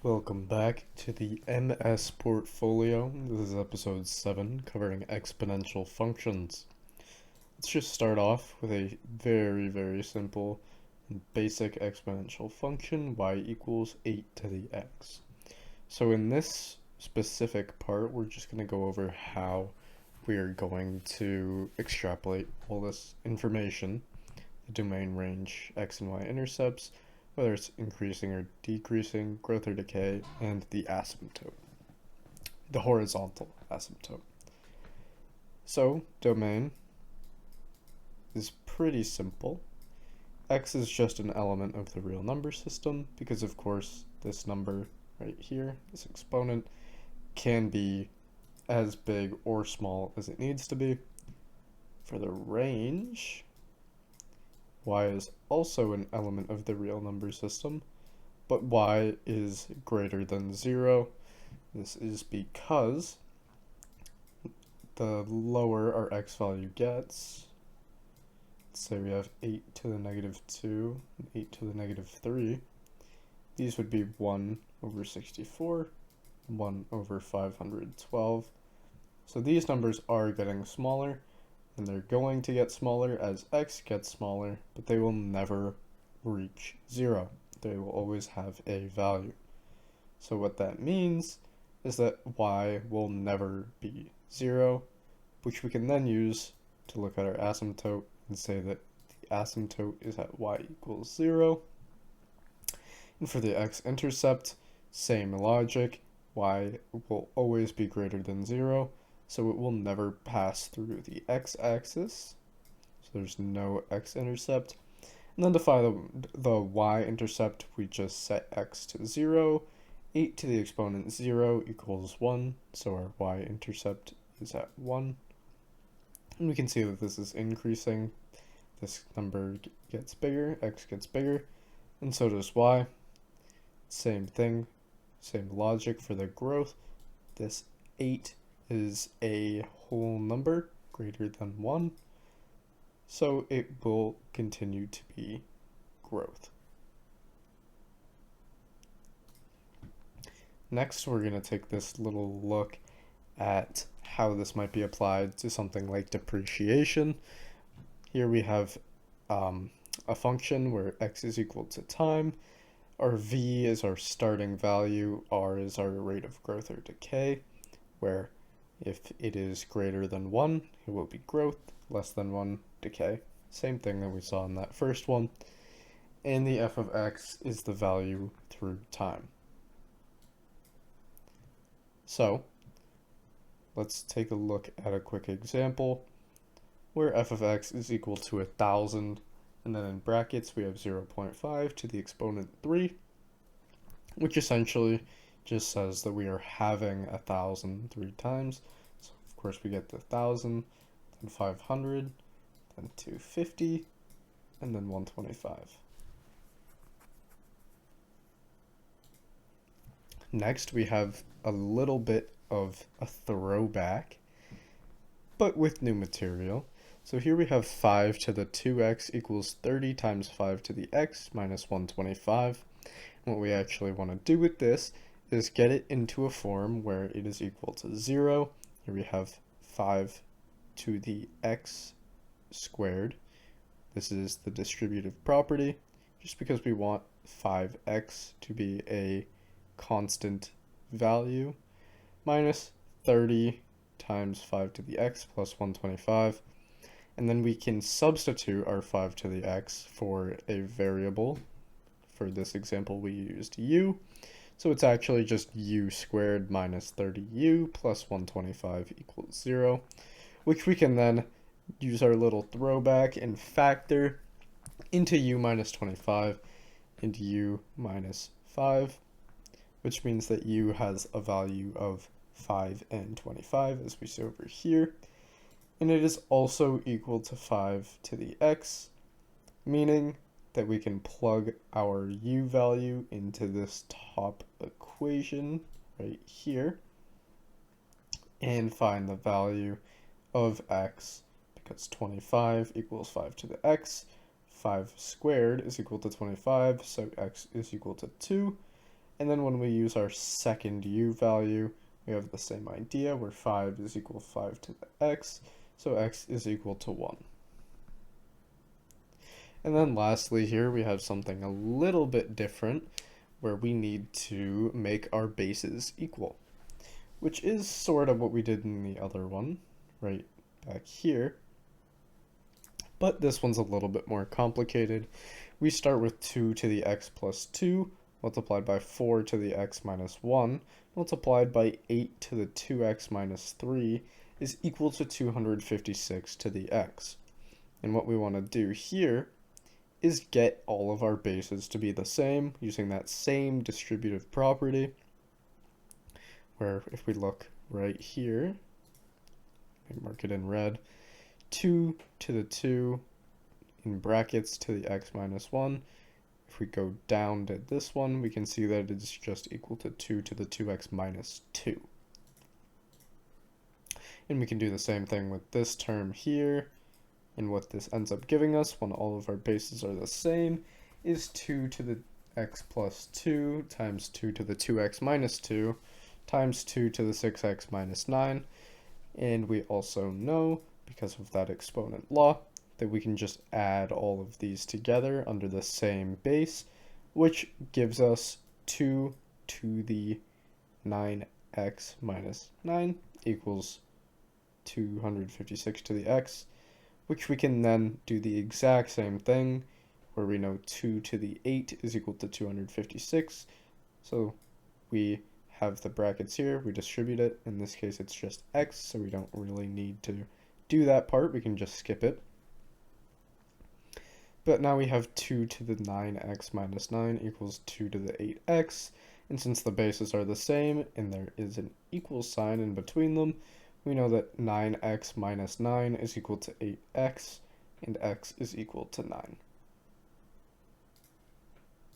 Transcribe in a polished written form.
Welcome back to the MS portfolio. This is episode 7 covering exponential functions. Let's just start off with a very simple and basic exponential function, y equals 8 to the x. So in this specific part, we're just going to go over how we are going to extrapolate all this information, the domain range x and y intercepts, whether it's increasing or decreasing, growth or decay, and the asymptote, the horizontal asymptote. So, domain is pretty simple. X is just an element of the real number system because, of course, this number right here, this exponent, can be as big or small as it needs to be. For the range, y is also an element of the real number system, but y is greater than 0. This is because the lower our x value gets, let's say we have 8 to the negative 2 and 8 to the negative 3, these would be 1 over 64, 1 over 512. So these numbers are getting smaller, and they're going to get smaller as x gets smaller, but they will never reach 0. They will always have a value. So what that means is that y will never be 0, which we can then use to look at our asymptote and say that the asymptote is at y equals 0. And for the x-intercept, same logic, y will always be greater than 0, so it will never pass through the x-axis, so there's no x-intercept. And then to find the y-intercept, we just set x to 0, 8 to the exponent 0 equals 1, so our y-intercept is at 1. And we can see that this is increasing. This number gets bigger, x gets bigger, and so does y. Same thing, same logic for the growth. This 8 is a whole number greater than 1, so it will continue to be growth. Next, we're going to take this little look at how this might be applied to something like depreciation. Here we have a function where x is equal to time. Our v is our starting value, r is our rate of growth or decay, where if it is greater than 1, it will be growth, less than 1, decay. Same thing that we saw in that first one. And the f of x is the value through time. So, let's take a look at a quick example where f of x is equal to 1,000, and then in brackets we have 0.5 to the exponent 3, which essentially just says that we are having 1,000 3 times. So of course we get the 1,000, then 500, then 250, and then 125. Next we have a little bit of a throwback, but with new material. So here we have 5 to the 2x equals 30 times 5 to the x minus 125. And what we actually want to do with this is get it into a form where it is equal to 0. Here we have 5 to the x squared. This is the distributive property, just because we want 5x to be a constant value, minus 30 times 5 to the x plus 125. And then we can substitute our 5 to the x for a variable. For this example, we used u. So it's actually just u squared minus 30u plus 125 equals 0, which we can then use our little throwback and factor into u minus 25 into u minus 5, which means that u has a value of 5 and 25, as we see over here. And it is also equal to 5 to the x, meaning that we can plug our u value into this top equation right here and find the value of x, because 25 equals 5 to the x, 5 squared is equal to 25, so x is equal to 2, And then when we use our second u value, we have the same idea where 5 is equal to 5 to the x, so x is equal to 1. And then lastly here we have something a little bit different where we need to make our bases equal, which is sort of what we did in the other one, right back here. But this one's a little bit more complicated. We start with 2 to the x plus 2 multiplied by 4 to the x minus 1 multiplied by 8 to the 2x minus 3 is equal to 256 to the x. And what we want to do here is get all of our bases to be the same using that same distributive property, where if we look right here, mark it in red, 2 to the 2 in brackets to the x minus 1. If we go down to this one, we can see that it's just equal to 2 to the 2x minus 2. And we can do the same thing with this term here. And what this ends up giving us when all of our bases are the same is 2 to the x plus 2 times 2 to the 2x minus 2 times 2 to the 6x minus 9. And we also know, because of that exponent law, that we can just add all of these together under the same base, which gives us 2 to the 9x minus 9 equals 256 to the x, which we can then do the exact same thing, where we know 2 to the 8 is equal to 256, so we have the brackets here, we distribute it. In this case it's just x, so we don't really need to do that part, we can just skip it. But now we have 2 to the 9x minus 9 equals 2 to the 8x, and since the bases are the same and there is an equal sign in between them, we know that 9x minus 9 is equal to 8x, and x is equal to 9.